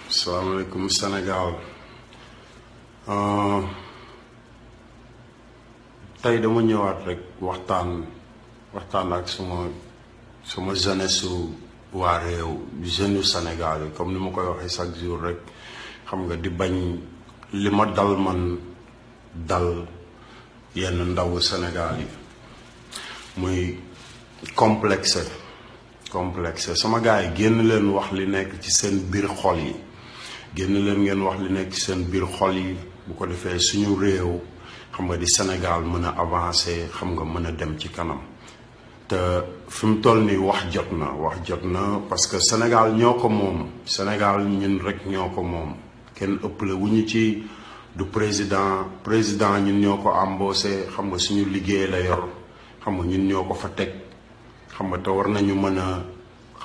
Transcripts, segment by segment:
Salaamaaleykum Sénégal tey dama ñëwaat rek waxtaan ak suma jeunesse su waa réew jeune Sénégal yi comme ni ma koy waxee chaque jour rek xam nga di bañ li ma dal man dal yenn ndawu Sénégal yi muy complexe sama gars yi génn leen wax li nekk ci seen biir xol yi génn leen ngeen wax li nekk ci seen biir xol yi bu ko defee suñu réew xam nga di Sénégal mën a avancer xam nga mën a dem ci kanam te fi mu toll nii wax jot na parce que Sénégal ñoo ko moom Sénégal ñun rek ñoo ko moom kenn ëppale wu ñu ci du président ñun ñoo ko embauché xam nga suñu liggéey la yor xam nga ñun ñoo ko fa teg xam nga te war nañu mën a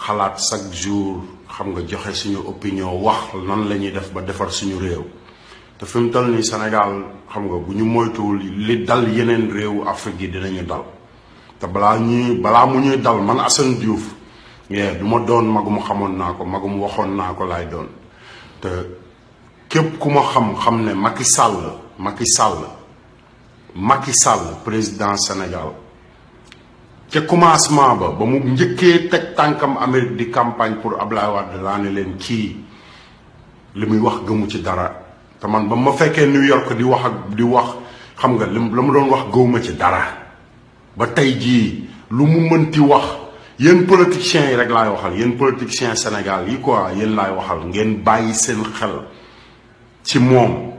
xalaat chaque jour xam nga joxe suñu opinion wax nan la ñuy def ba defar suñu réew te fi mu toll nii Sénégal xam nga bu ñu moytuwul li dal yeneen réewu Afrique yi dinañu dal te balaa mu ñuy dal man Assane Diouf du ma doon magum xamoon naa ko magum waxoon naa ko laay doon te képp ku ma xam ne Macky Sall président Sénégal ca commencement ba mu njëkkee teg tànkam Amérique di campagne pour Ablaye Wade laa ne leen kii li muy wax gëmu ci dara te man ba ma fekkee New York di wax xam nga la mu doon wax gëwuma ci dara ba tey jii lu mu mënti wax yéen politiciens yi rek laay waxal yéen politiciens Sénégal yi quoi yéen laay waxal ngeen bàyyi seen xel ci moom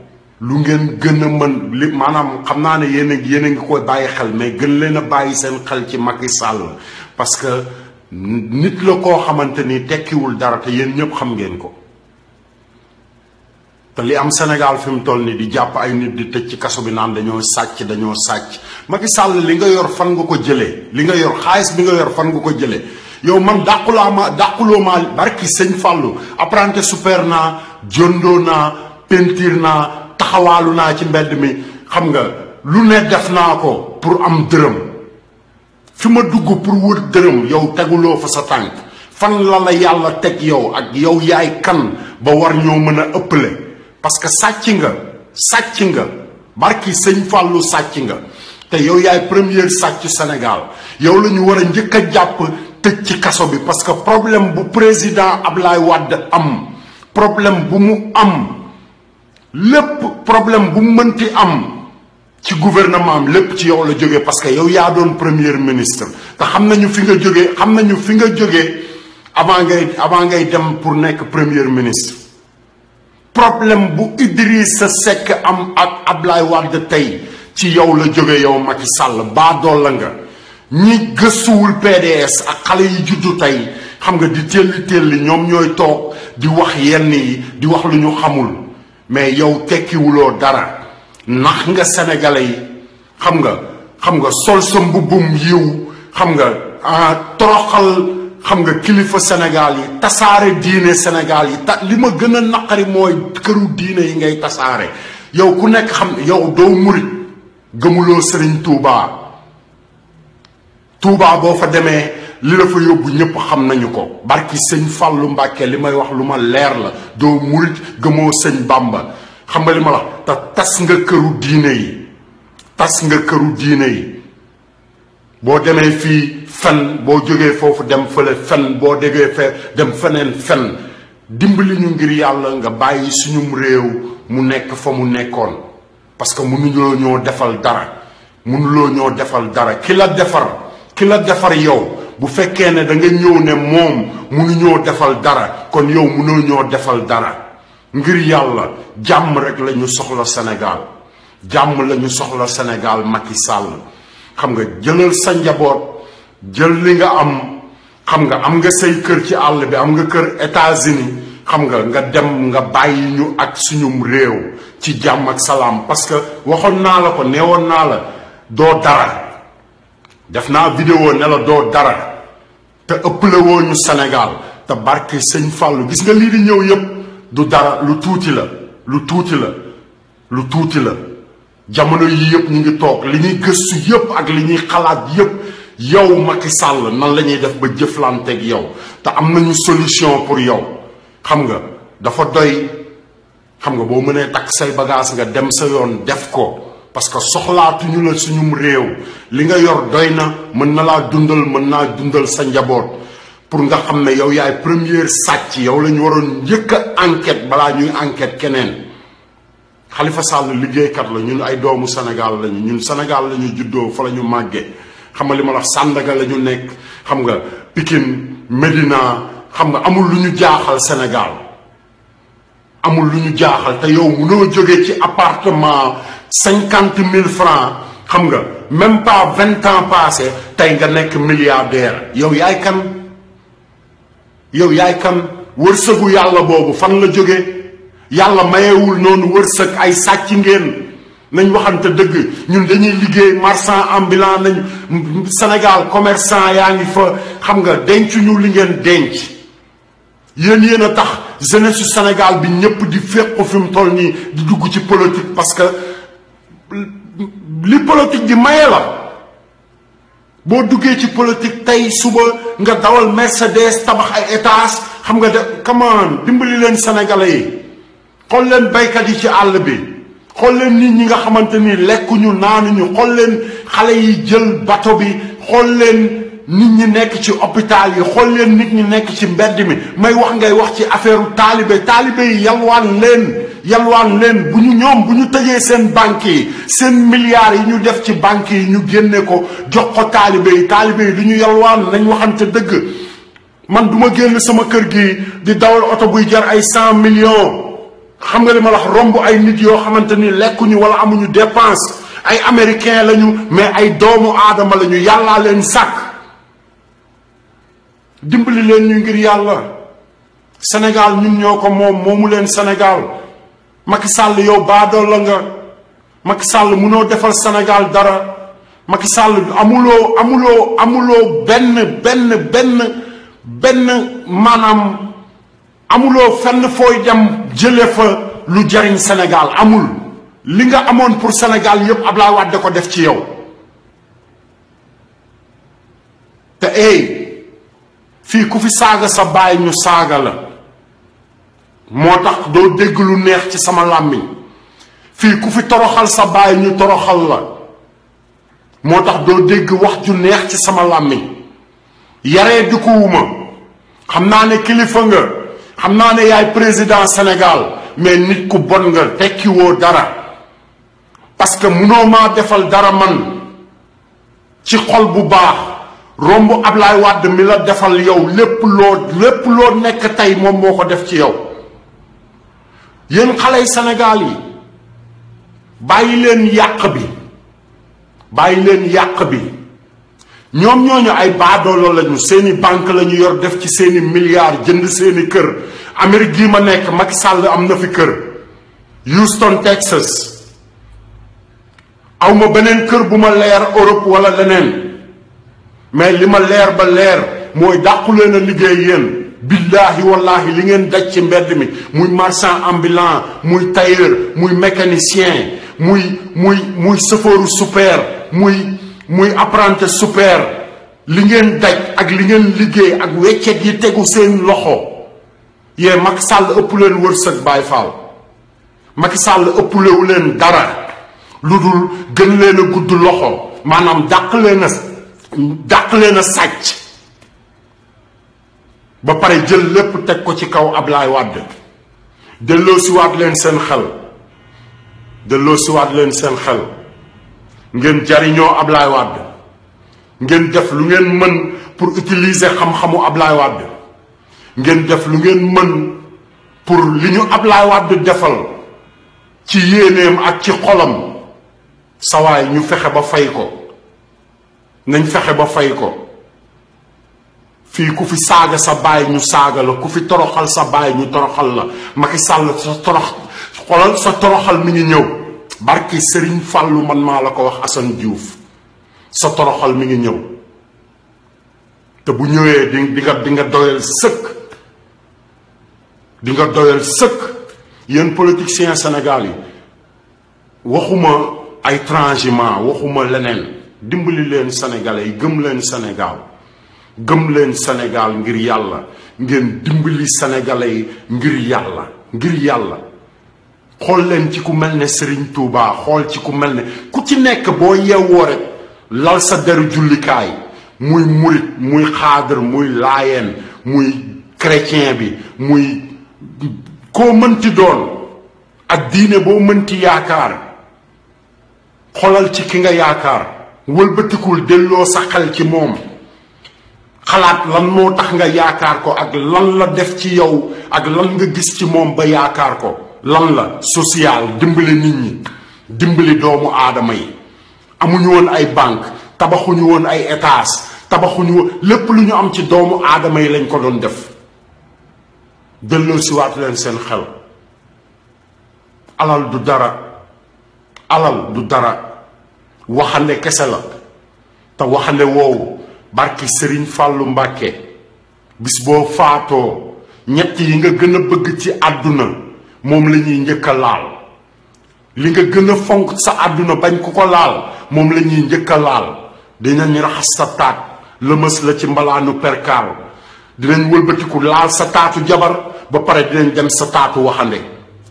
lu ngeen gën a mën li maanaam xam naa ne yéen a ngi koy bàyyi xel mais gën leen a bàyyi seen xel ci Macky Sall parce que nit la koo xamante ni tekkiwul dara te yéen ñëpp xam ngeen ko te li am Sénégal fi mu toll nii di jàpp ay nit di tëj ci kaso bi naan dañoo sàcc Macky Sall li nga yor fan nga ko jëlee li nga yor xaalis bi nga yor fan nga ko jëlee yow man dàquloo ma barki sëñ Fallou apprenti super naa jondoo naa peinture naa taxawaalu naa ci mbedd mi xam nga lu ne def naa ko pour am dërëm fi ma dugg pour wër dërëm yow teguloo fa sa tànk fan la yàlla teg yow ak yow yaay kan ba war ñoo mën a ëppale parce que sàcc nga barki sëñ Fallou sàcc nga te yow yaay première sàcc Sénégal yow la ñu war a njëkk a jàpp tëj ci kaso bi parce que problème bu président Ablaye Wade am problème bu mu am lépp problème bu mu mënti am ci gouvernement am lépp ci yow la jógee parce que yow yaa doon premier ministre te xam nañu fi nga jógee avant ngay dem pour nekk premier ministre problème bu Idrissa Seck am ak Ablaye Wade tey ci yow la jóge yow Macky Sall baadool la nga ñi gëstuwul PDS ak xale yi juddu tey xam nga di telli ñoom ñooy toog di wax yenn yi di wax lu ñu xamul mais yow tekkiwuloo dara nax nga sénégalais yi xam nga sol sa mbubbum yiw xam nga toroxal xam nga kilifa Sénégal yi tasaare diine Sénégal yi li ma gën a naqari mooy këru diine yi ngay tasaare yow ku nekk xam yow doo murit gëmuloo Serigne Touba boo fa demee li la fa yóbbu ñëpp xam nañu ko barki sëñ Fallou Mbàkke li may wax lu ma leer la doo murit gëmoo sëñ Bamba xam nga li ma la te tas nga këru diine yi boo demee fii fen boo jógee foofu dem fële fen boo déggee dem feneen fen dimbali ñu ngir yàlla nga bàyyi suñum réew mu nekk fa mu nekkoon parce que mënuloo ñoo defal dara ki la defar yow bu fekkee ne da nga ñëw ne moom mënuñoo defal dara kon yow mënoo ñoo defal dara ngir yàlla jàmm rek la ñu soxla Sénégal Macky Sall xam nga jëlal sa njaboot jël li nga am xam nga am nga say kër ci àll bi am nga kër États-Unis xam nga dem nga bàyyi ñu ak suñum réew ci jàmm ak salaam parce que waxoon naa la ko neewoon naa la doo dara def naa vidéo ne la doo dara te ëpple woo ñu Sénégal te barke sëñ Fallou gis nga lii di ñëw yëpp du dara lu tuuti la jamono yi yëpp ñu ngi toog li ñuy gëstu yëpp ak li ñuy xalaat yëpp yow Macky Sall nan la ñuy def ba jëflanteeg yow te am nañu solution pour yow xam nga dafa doy xam nga boo mënee takk say bagage nga dem sa yoon def ko parce que soxlaatuñu la suñum réew li nga yor doy na mën na laa dundal mën naa dundal sa njaboot pour nga xam ne yow yaay première sàcc yow la ñu waroon njëkk a enquête balaa ñuy enquête keneen Khalifa Sall liggéeykat la ñun ay doomu Sénégal lañu ñun Sénégal la ñu juddoo fa la ñu màggee xam nga li ma la wax Sandaga la ñu nekk xam nga Pikine Médina xam nga amul lu ñu jaaxal Sénégal amul lu ñu jaaxal te yow mënoo jógee ci appartement 50 000 francs xam nga même pas 20 ans passé tey nga nekk milliardaire yow yaay kan wërsëgu yàlla boobu fan la jóge yàlla mayewul noonu wërsëg ay sàcc ngeen nañ waxante dëgg ñun dañuy liggéey marchand ambulant nañ Sénégal commerçant yaa ngi fa xam nga denc ñu li ngeen denc yéen a tax jeunesse su Sénégal bi ñëpp di féq fi mu toll nii di dugg ci politique parce que li politique di maye la boo duggee ci politique tey suba nga dawal Mercedes tabax ay étage xam nga de come on dimbali leen sénégalais yi xool leen baykat yi ci àll bi xool leen nit ñi nga xamante ni lekkuñu naanuñu xool leen xale yi jël bato bi xool leen nit ñi nekk ci hôpital yi xool leen nit ñi nekk ci mbedd mi may wax ngay wax ci affaire taalibe yi yalwaan leen bu ñu tëjee seen banques yi seen milliards yi ñu def ci banques yi ñu génne ko jox ko taalibe yi du ñu yalwaan nañ waxante dëgg man du ma génn sama kër gi di dawal oto buy jar ay 100 millions xam nga li ma wax romb ay nit yoo xamante ni lekkuñu wala amuñu dépense ay américain lañu mais ay doomu aadama lañu yàllaa leen sàkk dimbali leen ñu ngir yàlla Sénégal ñun ñoo ko moomu leen Sénégal Macky Sall yow baadool la nga Macky Sall munoo defal Sénégal dara Macky Sall amuloo benn maanaam amuloo fenn fooy dem jële fa lu jariñ Sénégal amul li nga amoon pour Sénégal yépp Abdoulaye Wade ko def ci yow te fii ku fi saaga sa baay ñu saaga la moo tax doo dégg lu neex ci sama làmmiñ fii ku fi toroxal sa baay ñu toroxal la moo tax doo dégg wax ju neex ci sama làmmiñ yaree di ko wuma xam naa ne kilifa nga xam naa ne yaay président Sénégal mais nit ku bon nga tekkiwoo dara parce que munoo maa defal dara man ci xol bu baax romb Ablaye Wade mi la defal yow lépp loo nekk tey moom moo ko def ci yow yéen xale yi Sénégal yi bàyyi leen yàq bi ñoom ñooñu ay baadoolo lañu seeni banque lañu yor def ci seeni milliards jënd seeni kër Amérique gii ma nekk Macky Sall am na fi kër Houston Texas awma beneen kër bu ma leer Europe wala leneen mais li ma leer ba leer mooy dàqu leen a liggéey yéen billaahi wallaahi li ngeen daj ci mbedd mi muy marchand ambulant muy tailleur muy mécanicien muy chauffeur super muy apprenti super li ngeen daj ak li ngeen liggéey ak weccet yi tegu seen loxo yee Macky Sall ëpp leen wërsëg Baay Faal Macky Sall ëpplewu leen dara lu dul gën leen a gudd loxo maanaam dàq leen a sàcc ba pare jël lépp teg ko ci kaw Ablaye Wade delloo siwaat leen seen xel ngeen jariñoo Ablaye Wade ngeen def lu ngeen mën pour utiliser xam-xamu Ablaye Wade ngeen def lu ngeen mën pour li ñu Ablaye Wade defal ci yéeneem ak ci xolam sawaay ñu fexe ba fay ko nañ fexe ba fay ko fii ku fi saaga sa baay ñu saaga la ku fi toroxal sa baay ñu toroxal la Macky Sall sa toroxal mi ngi ñëw barki Serigne Fallou man maa la ko wax Assane Diouf sa toroxal mi ngi ñëw te bu ñëwee di nga doyal sëkk yéen politiciens Sénégal yi waxuma ay transhumants waxuma leneen dimbali leen Sénégalais yi gëm leen Sénégal ngir yàlla ngeen dimbali sénégalais yi ngir yàlla xool leen ci ku mel ne Serigne Touba xool ci ku mel ne ku ci nekk boo yeewoo rek lal sa deru jullikaay muy murit muy xaadar muy laayeen muy chrétien bi muy koo mënti doon ak diine boo mënti yaakaar xoolal ci ki nga yaakaar wëlbatikul delloo sa xel ci moom xalaat lan moo tax nga yaakaar ko ak lan la def ci yow ak lan nga gis ci moom ba yaakaar ko lan la social dimbali nit ñi dimbali doomu aadama yi amuñu woon ay banque tabaxuñu woon ay étage tabaxuñu woon lépp lu ñu am ci doomu aadama yi lañ ko doon def delloo si waat leen seen xel alal du dara waxande kese la te waxande woowu barki Serigne Fallou Mbacké bis boo faatoo ñett yi nga gën a bëgg ci àdduna moom la ñuy njëkk a laal li nga gën a fonk sa àdduna bañ ku ko laal moom la ñuy njëkk a laal dinañ raxas sa taat lëmës la ci mbalaanu perkaal dinañ wëlbatiku laal sa taatu jabar ba pare dinañ dem sa taatu waxande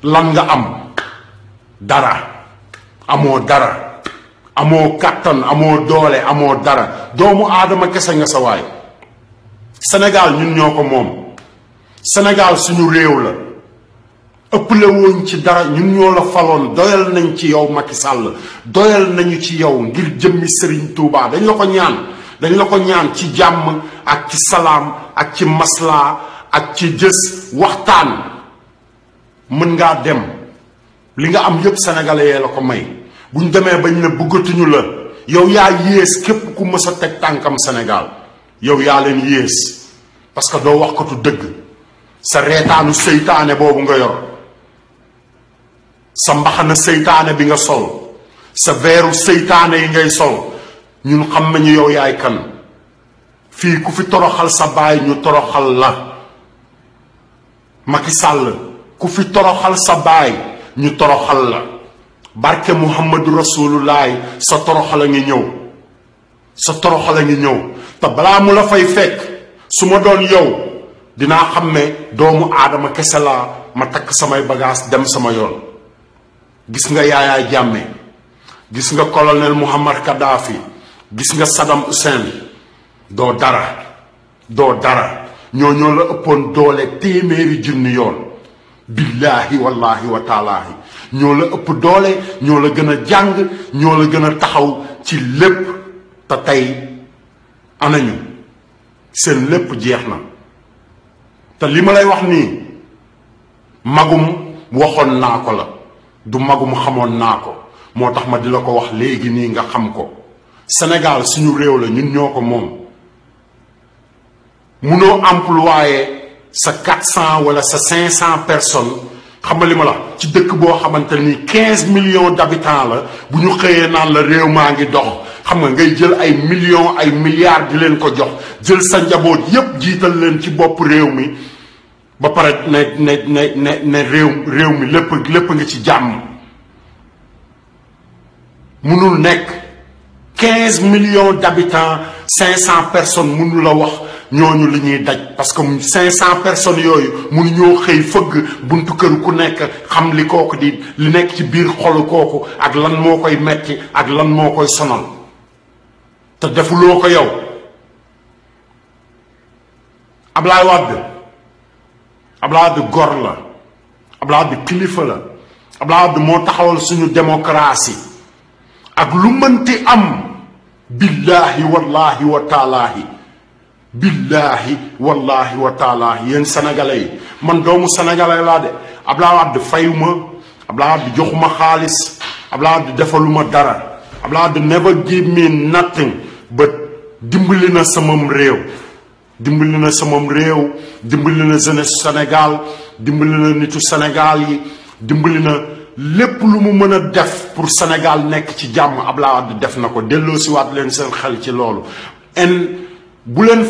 lan nga am dara amoo kàttan amoo doole amoo dara doomu aadama kese nga sa waay Sénégal ñun ñoo ko moom Sénégal suñu réew la ëpple woon ci dara ñun ñoo la faloon doyal nañ ci yow Macky Sall doyal nañu ci yow ngir jëmmi Serigne Touba dañ la ko ñaan ci jàmm ak ci salaam ak ci maslaa ak ci jës waxtaan mën ngaa dem li nga am yépp sénégalais yee la ko may bu ñu demee bañ ne bëggatuñu la yow yaa yées képp ku mës a teg tànkam Sénégal yow yaa leen yées parce que doo wax ko tu dëgg sa reetaanu seytaane boobu nga yor sa mbaxana seytaane bi nga sol sa veeru seytaane yi ngay sol ñun xam nañu yow yaay kan fii ku fi toroxal sa baay ñu toroxal la Macky Sall ku fi toroxal sa baay ñu toroxal la barke Muhammadu Rasulullaay sa toroxal a ngi ñëw te balaa mu la fay fekk su ma doon yow dinaa xam ne doomu aadama kese laa ma takk samay bagaas dem sama yoon gis nga Yaya Jammeh gis nga colonel Muammar Kadhafi gis nga Saddam Hussein doo dara ñoo la ëppoon doole téeméeri junni yoon billaahi wallaahi wa taalaahi ñoo la ëpp doole ñoo la gën a jàng ñoo la gën a taxaw ci lépp te tey anañu seen lépp jeex na te li ma lay wax nii magum waxoon naa ko la du magum xamoon naa ko moo tax ma di la ko wax léegi nii nga xam ko Sénégal suñu réew la ñun ñoo ko moom munoo employé sa 400 wala sa 500 personnes xam nga li ma la ci dëkk boo xamante ni 15 millions d'habitants la bu ñu xëyee naan la réew maa ngi dox xam nga ngay jël ay millions ay milliards di leen ko jox jël sa njaboot yépp jiital leen ci bopp réew mi ba pare ne réew mi lépp nga ci jàmm munul nekk 15 millions d'habitants 500 personnes mënu la wax ñooñu li ñuy daj parce que 500 personnes yooyu mënu ñoo xëy fëgg buntu kër ku nekk xam li kooku di li nekk ci biir xolu kooku ak lan moo koy metti ak lan moo koy sonal te defuloo ko yow Ablaye Wade gor la Ablaye Wade kilifa la Ablaye Wade moo taxawal suñu démocratie ak lu mënti am billaahi wallaahi wa taalaahi billaahi wallaahi wa taalaahi yéen sénégalais yi man doomu sénégalais laa de Ablaye Wade fayuma Ablaye Wade joxuma xaalis Ablaye Wade defaluma dara Ablaye Wade never give me nothing but dimbali na samam réew dimbali na jeunesse Sénégal dimbali na nitu Sénégal yi dimbali na lépp lu mu mën a def pour Sénégal nekk ci jàmm Ablaye Wade def na ko delloo si waat leen seen xel ci loolu bu leen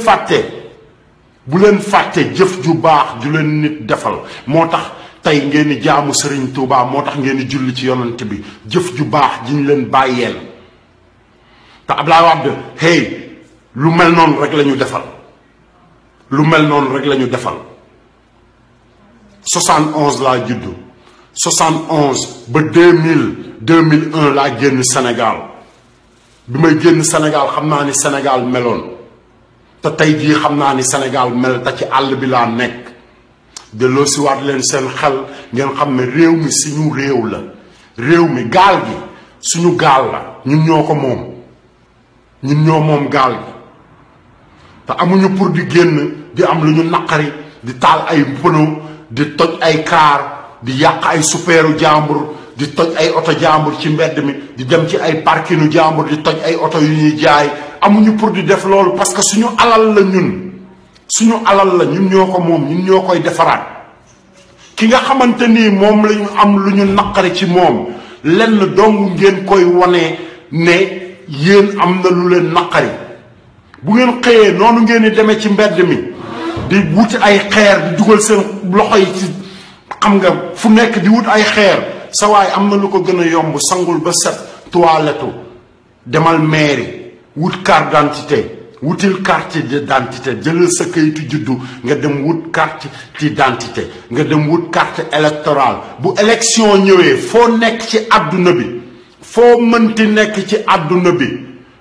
fàtte jëf ju baax ju leen nit defal moo tax tey ngeen di jaamu Serigne Touba moo tax ngeen di julli ci yonent bi jëf ju baax ji ñu leen bàyyeel te Ablaye Wade hey lu mel noonu rek la ñu defal lu mel noonu rek lañu defal 71 laa juddu 71 ba 2001 laa génn Sénégal bi may génn Sénégal xam naa ni Sénégal meloon te tey jii xam naa ni Sénégal mel te ci àll bi laa nekk delloo si waat leen seen xel ngeen xam ne réew mi suñu réew la réew mi gaal gi suñu gaal la ñun ñoo ko moom ñun ñoo moom gaal gi te amuñu pour di génn di am lu ñu naqari di taal ay pneu di toj ay kaar di yàq ay suppeeru jàmbur di toj ay oto jàmbur ci mbedd mi di dem ci ay parkinu jàmbur di toj ay oto yu ñuy jaay amuñu pour di def loolu parce que suñu alal la suñu alal la ñun ñoo ko moom ñun ñoo koy defaraat ki nga xamante ni moom lañu am lu ñu naqari ci moom lenn dong ngeen koy wane ne yéen am na lu leen naqari bu ngeen xëyee noonu ngeen di demee ci mbedd mi di wuti ay xeer di dugal seen loxo yi ci xam nga fu nekk di wut ay xeer sa waay am na lu ko gën a yomb sangul ba set toilette demal mairie wut carte d'identité wutil carte d'identité jëlal sa kayitu juddu nga dem wut carte d'identité nga dem wut carte électorale bu élection ñëwee foo nekk ci àdduna bi foo mënti nekk ci àdduna bi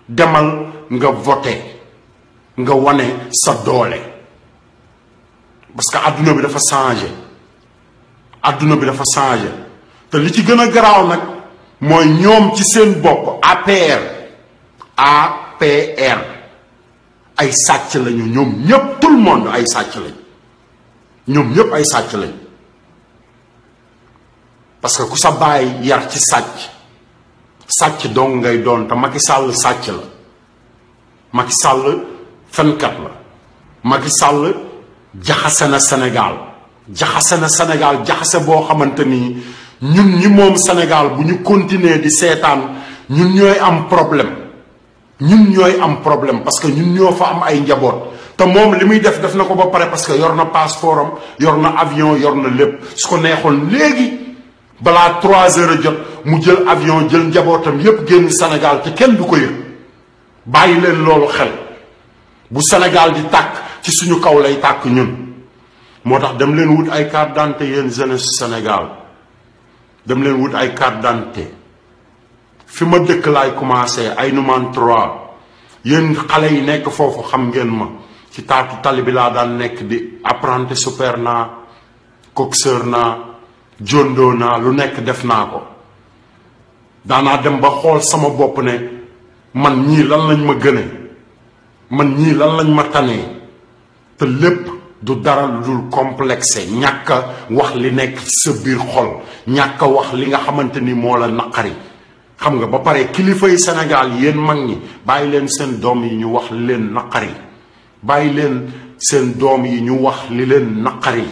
demal nga voté nga wane sa doole parce que àdduna bi dafa changé àdduna bi dafa changé te li ci gën a garaaw nag mooy ñoom ci seen bopp APR ay sàcc lañu ñoom ñëpp tout le monde ay sàcc lañ ñoom ñëpp ay sàcc lañ parce que ku sa baay yar ci sàcc dong ngay doon te Macky Sall sàcc la Macky Sall fenkat la Macky Sall jaxase na Sénégal jaxase boo xamante ni ñun ñi moom Sénégal bu ñu continuer di seetaan ñun ñooy am problème parce que ñun ñoo fa am ay njaboot te moom li muy def na ko ba pare parce que yor na passeport am yor na avion yor na lépp su ko neexoon léegi balaa 3 heures a jot mu jël avion jël njabootam yépp génn Sénégal te kenn du ko yëg bàyyi leen loolu xel bu Sénégal di tàkk ci suñu kaw lay tàkk ñun moo tax dem leen wut ay carte d'identité yéen jeunesse Sénégal dem leen wut ay carte d'identité fi ma dëkk laay commencé ay numéro 3 yéen xale yi nekk foofu xam ngeen ma ci taatu tali bi laa daan nekk di apprenti super naa coxeur naa jondoo naa lu nekk def naa ko daanaa dem ba xool sama bopp ne man ñii lan lañ ma gëne man ñii lan lañ ma tanee te lépp du dara lu dul complexé ñàkk a wax li nekk ci sa biir xol ñàkk a wax li nga xamante ni moo la naqari xam nga ba pare kilifa yi Sénégal yéen mag ñi bàyyi leen seen doom yi ñu wax li leen naqari bàyyi leen seen doom yi ñu wax li leen naqari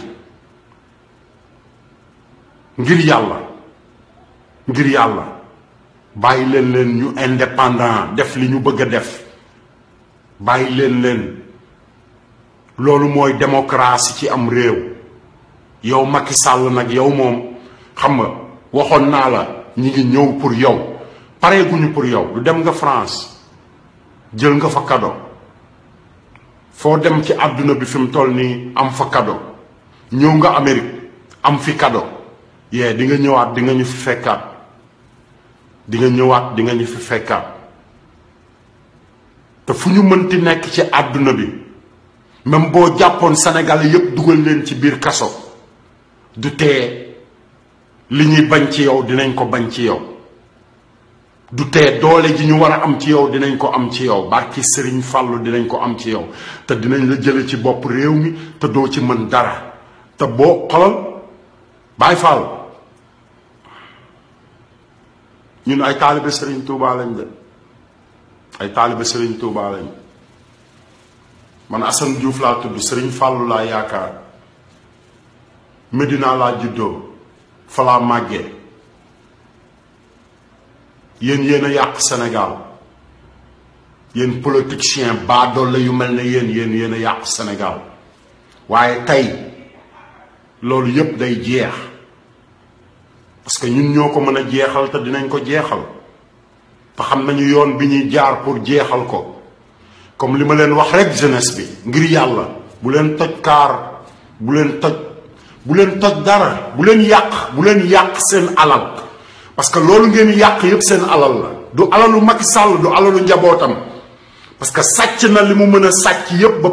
ngir yàlla bàyyi leen ñu indépendant def li ñu bëgg a def bàyyi leen loolu mooy démocratie ci am réew yow Macky Sall nag yow moom xam nga waxoon naa la ñi ngi ñëw pour yow pareeguñu pour yow du dem nga France jël nga fa cadeau foo dem ci àdduna bi fi mu toll nii am fa cadeau ñëw nga Amérique am fi cadeau yee di nga ñëwaat di nga ñu fi fekkaat te fu ñu mënti nekk ci àdduna bi même boo jàppoon Sénégalais yépp dugal leen ci biir kaso du tee li ñuy bañ ci yow dinañ ko bañ ci yow du tee doole ji ñu war a am ci yow dinañ ko am ci yow barki Serigne Fallou dinañ ko am ci yow te dinañ la jële ci bopp réew mi te doo ci mën dara te boo xolal Baye Fall ñun ay taalibe Serigne Touba lañ de ay taalibe Serigne Touba lañ man Assane Diouf laa tudd Serigne Fallou laa yaakaar Medina laa juddoo fa laa màggee yéen a yàq Sénégal yéen politiciens baadoole yu mel ne yéen a yàq Sénégal waaye tey loolu yépp day jeex parce que ñun ñoo ko mën a jeexal te dinañ ko jeexal te xam nañu yoon bi ñuy jaar pour jeexal ko comme li ma leen wax rek jeunesse bi ngir yàlla bu leen toj kaar, bu leen toj dara, bu leen yàq seen alal, parce que loolu ngeen yàq yëpp seen alal la, du alalu Macky Sall, du alalu njabootam, parce que sàcc na li mu mën a sàcc yëpp ba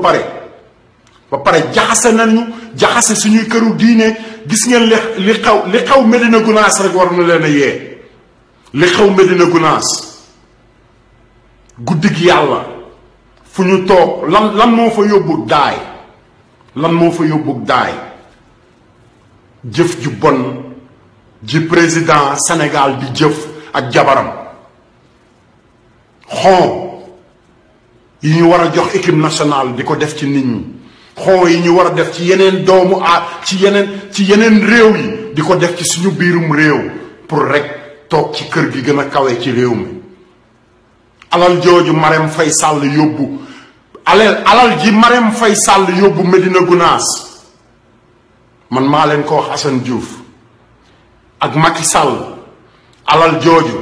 pare jaxase suñuy këru diine. Gis ngeen li xew Médina Gounass rek war na leen a yee. Li xew Médina Gounass guddi gi yàlla fu ñu toog lan moo fa yóbbu daay, jëf ju bon ji président Sénégal di jëf ak jabaram, xon yi ñu war a jox équipe nationale di ko def ci nit ñi, xon yi ñu war a def ci yeneen doomu ci yeneen réew yi di ko def ci suñu biirum réew pour rek toog ci kër gi gën a kawe ci réew mi. Alal jooju Marème Faye Sall yóbbu alal ji Marème Faye Sall yóbbu Médina Gounass, man maa leen ko wax, Assane Diouf ak Macky Sall, alal jooju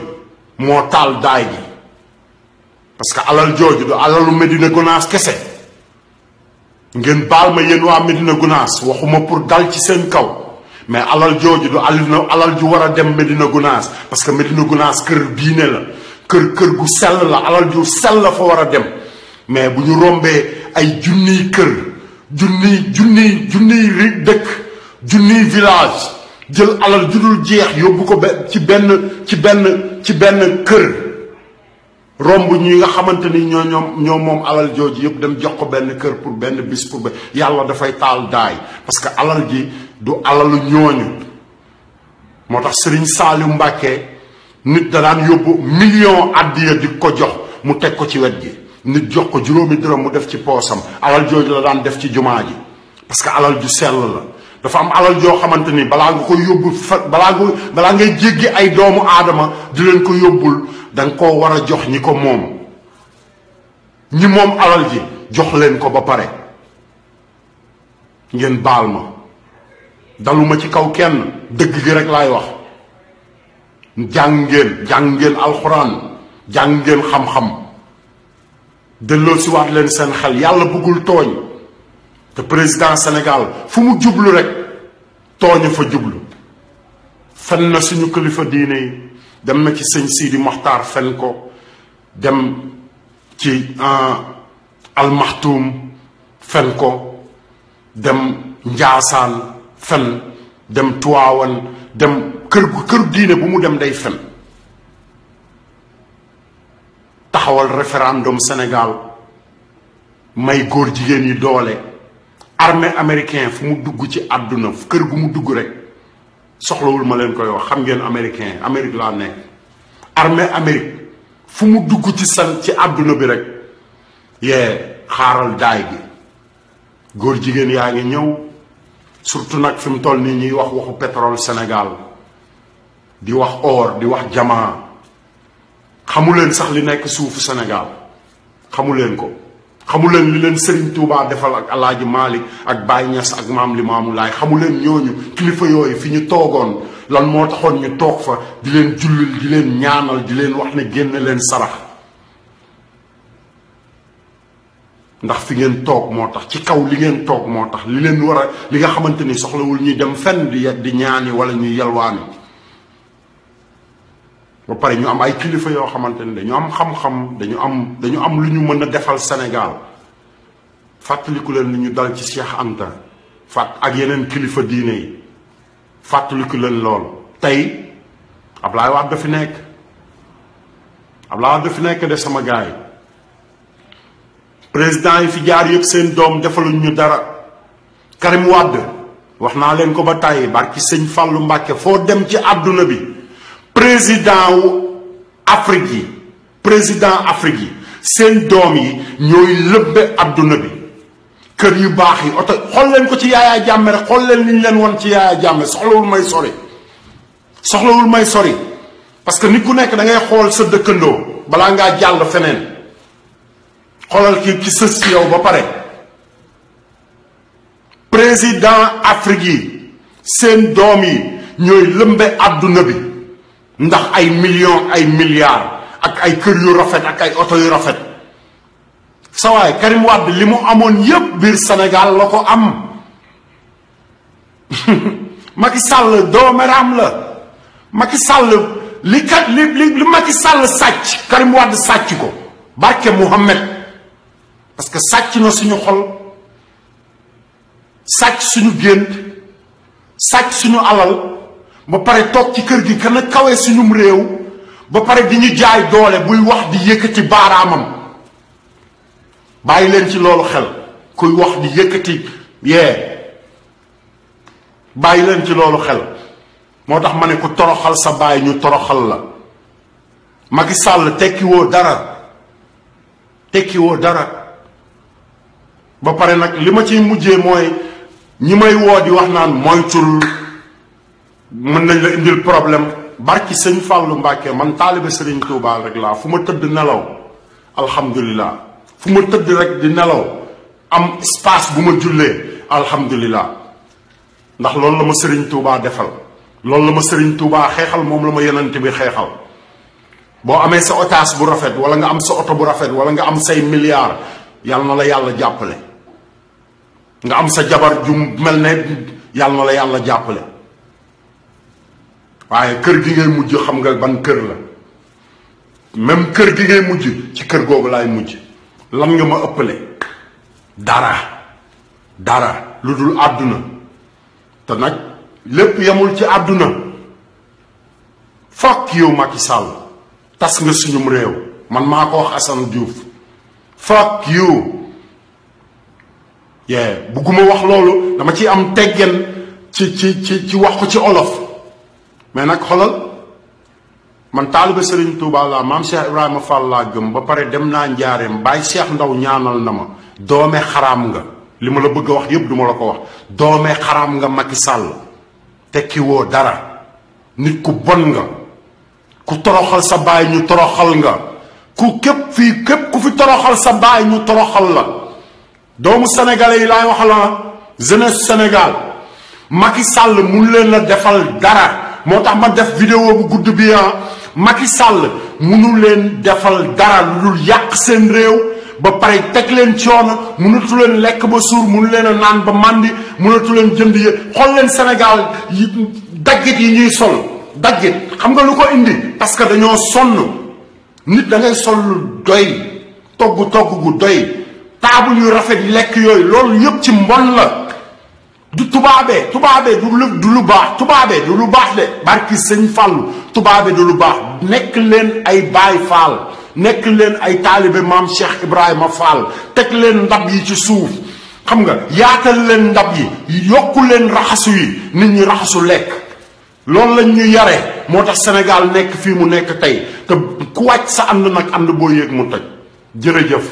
moo taal daay gi, parce que alal jooju du alalu Médina Gounass kese. Ngeen baal ma yéen waa Médina Gounass, waxuma pour dal ci seen kaw, mais alal jooju du alal ju war a dem Médina Gounass, parce que Médina Gounass kër diine la, kër gu sell la, alal ju sell la fa war a dem. Mais bu ñu rombee ay junniy kër, junniy dëkk, junniy village, jël alal ju dul jeex yóbbu ko ci benn kër, romb ñi nga xamante ni ñoo moom alal jooju yëpp dem jox ko benn kër pour benn bis pour yàlla dafay taal daay, parce que alal ji du alalu ñooñu. moo tax Serigne Saliou Mbacké nit da daan yóbbu million addiya di ko jox mu teg ko ci wet gi, nit jox ko juróomi dërëm mu def ci poosam, alal jooju la daan def ci jumaa ji, parce que alal ju sell la. dafa am alal joo xamante ni balaa nga koy yóbbu balaa ngay jéggi ay doomu aadama di leen ko yóbbul, da nga koo war a jox ñi ko moom, ñi moom alal ji jox leen ko ba pare. Ngeen baal ma, daluma ci kaw kenn, dëgg gi rek laay wax. jàng ngeen alxuraan, jàng ngeen xam-xam, delloo si waat leen seen xel. Yàlla bëggul tooñ, te président Sénégal fu mu jublu rek tooñ fa jublu. fen na suñu kilifa diine yi, dem na ci sëñ Sidi Moxtaar fen ko, dem ci almaxtuum fen ko, dem Njaasaan fen, dem Tuwaawan, dem kër diine bu mu dem day fen. taxawal référendum Sénégal, may góor jigéen yi doole. armée américain fu mu dugg ci àdduna kër gu mu dugg rek, soxlawul ma leen koy wax, xam ngeen américain, Amérique laa nekk. armée Amérique fu mu dugg ci àdduna bi rek, xaaral daay gi. góor jigéen yaa ngi ñëw, surtout nag fi mu toll nii ñuy wax waxu pétrole Sénégal, di wax or, di wax jamaa. xamuleen sax li nekk suufu Sénégal, xamuleen ko. xamuleen li leen Serigne Touba defal ak Alaaji Malick ak Baye Niass ak Maam Limaamu Laay. xamuleen ñooñu kilifa yooyu fi ñu toogoon lan moo taxoon ñu toog fa di leen jullil, di leen ñaanal, di leen wax ne génne leen sarax. ndax fi ngeen toog moo tax, ci kaw li ngeen toog moo tax, li leen war a li nga xamante ni soxlawul ñuy dem fenn di ñaani wala ñuy yalwaani. ba pare ñu am ay kilifa yoo xamante ni dañu am xam-xam, dañu am lu ñu mën a defal Sénégal. fàttaliku leen li ñu dal ci Cheikh Anta ak yeneen kilifa diine yi, fàttaliku leen lool. tey Ablaye Wade dafi nekk de sama gaay yi. président yi fi jaar yëpp seen doom defaluñ ñu dara. Karim Wade wax naa leen ko ba tàyyi, barki sëñ Fallou Mbàkke, foo dem ci àdduna bi président wu Afrique yi seen doom yi ñooy lëbbe àdduna bi. kër yu baax yi, oto, xool leen ko ci Yaya Jammeh rek, xool leen li ñu leen won ci Yaya Jammeh. soxlawul may sori parce que nit ku nekk da ngay xool sa dëkkandoo balaa ngaa jàll feneen. xoolal ki sës ci yow ba pare. président Afrique yi seen doom yi ñooy lëmbe àdduna bi ndax ay millions ay milliards ak ay kër yu rafet ak ay oto yu rafet. sa waay Karim Wade li mu amoon yépp biir Sénégal la ko am Macky Sall doomeram la Macky Sall li Macky Sall sàcc Karim Wade sàcc ko barke Mouhamed parce que sàcc na suñu xol sàcc suñu gént sàcc suñu alal ba pare toog ci kër gi gën a kawe suñum réew ba pare di ñu jaay doole buy wax di yëkkati baaraamam bàyyi leen ci loolu xel kuy wax di yëkkati bàyyi leen ci loolu xel moo tax ma ne ku toroxal sa baay ñu toroxal la Macky Sall tekkiwoo dara ba pare nag li ma ciy mujjee mooy ñi may woo di wax naan moytul mën nañ la indil problème barki sëñ Fallou Mbacke man taalibe Serigne Touba rek laa fu ma tëdd nelaw alhamdulilah fu ma tëdd rek di nelaw am espace bu ma jullee alhamdulilah ndax loolu la ma Serigne Touba defal loolu la ma Serigne Touba xeexal moom la ma yonent bi xeexal boo amee sa otage bu rafet wala nga am sa oto bu rafet wala nga am say milliards yàlla na la yàlla jàppale nga am sa jabar ju mel ne yàlla na la yàlla jàppale waaye kër gi ngay mujj xam nga ban kër la même kër gi ngay mujj ci kër googu laay mujj lan nga ma ëppale dara lu dul àdduna te nag lépp yemul ci àdduna fuck yow Macky Sall tas nga suñum réew man maa ko wax Assane Diouf fuck you bugguma wax loolu dama ci am teggen ci wax ko ci olof mais nag xolal man taalibe Serigne Touba laa maam Cheikh Ibrahima Fall laa gëm ba pare dem naa njaareem Baye Cheikh Ndaw ñaanal na ma doome xaraam nga li ma la bëgg a wax yépp duma la ko wax doome xaraam nga Macky Sall tekki woo dara nit ku bon nga ku toroxal sa baay ñu toroxal nga képp ku fi toroxal sa baay ñu toroxal la doomu sénégalais yi laay waxal la jeunesse Sénégal Macky Sall mun leen la defal dara moo tax ma def vidéo bu gudd bi Macky Sall munu leen defal dara lu dul yàq seen réew ba pare teg leen coono munatu leen lekk ba suur munu leen a naan ba màndi munatu leen jënd yi xool leen Sénégal daggit yi ñuy sol daggit xam nga lu ko indi parce que dañoo sonn nit da ngay sol lu doy togg gu doy taabul yu rafet yi lekk yooyu loolu yëpp ci mbon la du tubaabee du lu baax tubaabee du lu baax de barki sëñ Fallu tubaabee du lu baax nekk leen ay Baay Faal nekk leen ay taalibe maam Cheikh Ibrahima Fall teg leen ndab yi ci suuf xam nga yaatal leen ndab yi yokku leen raxasu yi nit ñi raxasu lekk loolu lañ ñu yare moo tax Sénégal nekk fii mu nekk tey te ku wàcc sa ànd nag ànd boo yéeg mu toj jërëjëf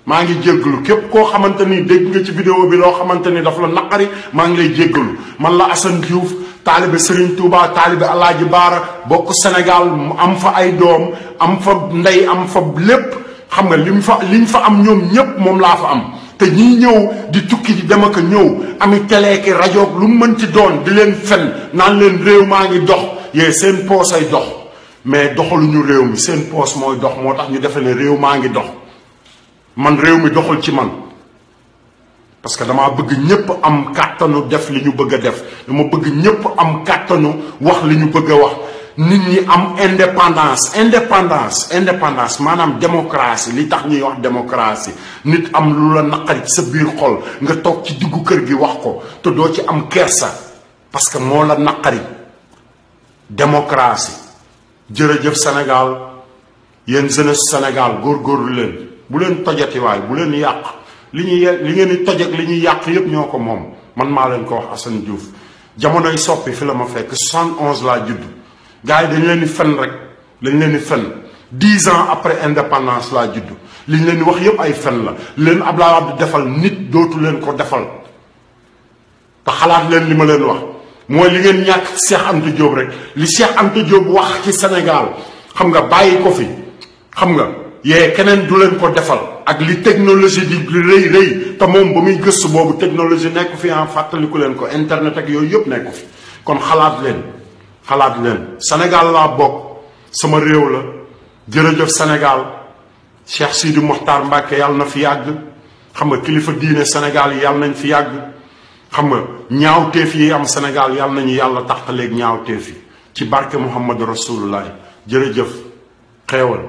maa ngi jéggalu képp koo xamante ni dégg nga ci vidéo bi loo xamante ni daf la naqari maa ngi lay jéggalu man la Assane Diouf taalibe Serigne Touba taalibe Alaaji Baara bokk Sénégal mu am fa ay doom am fa ndey am fa lépp xam nga liñ fa am ñoom ñépp moom laa fa am te ñii ñëw di tukki di dem ak ñëw ami télé ki rajo lu mu mënti doon di leen fen naan leen réew maa ngi dox yee seen poos ay dox mais doxaluñu réew mi seen poos mooy dox moo tax ñu defe ne réew maa ngi dox man réew mi doxul ci man parce que dama bëgg ñépp am kàttanu def li ñu bëgg a def dama bëgg ñépp am kàttanu wax li ñu bëgg a wax nit ñi am indépendance maanaam démocratie li tax ñuy wax démocratie nit am lu la naqari ci sa biir xol nga toog ci diggu kër gi wax ko te doo ci am kersa parce que moo la naqari démocratie jërëjëf Sénégal yéen jeunesse Sénégal góorgóorlu leen bu leen tojati waay bu leen yàq li ngeen di toj ak li ñuy yàq yépp ñoo ko moom man maa leen ko wax Assane Diouf jamonoy soppi fi la ma fekk 71 laa judd gars yi dañ leen di fen rek dañ leen di fen 10 ans après indépendance laa judd li ñu leen di wax yépp ay fen la leen Abdoulaye Wade defal nit dootu leen ko defal te xalaat leen li ma leen wax mooy li ngeen ñàkk Cheikh Anta Diop rek li Cheikh Anta Diop wax ci Sénégal xam nga bàyyi ko fi xam nga yee keneen du leen ko defal ak li technologie di rëy te moom ba muy gëstu boobu technologie nekku fi en fàttaliku leen ko internet ak yooyu yëpp nekku fi kon xalaat leen Sénégal laa bokk sama réew la jërëjëf Sénégal Cheikh Sidi Mokhtar Mbacke yàlla na fi yàgg xam nga kilifa diine Sénégal yi yàlla nañ fi yàgg xam nga ñaawteef yi am Sénégal yàlla nañu yàlla taxtaleeg ñaawteef yi ci barke Muhammad Rasulullah jërëjëf xeewal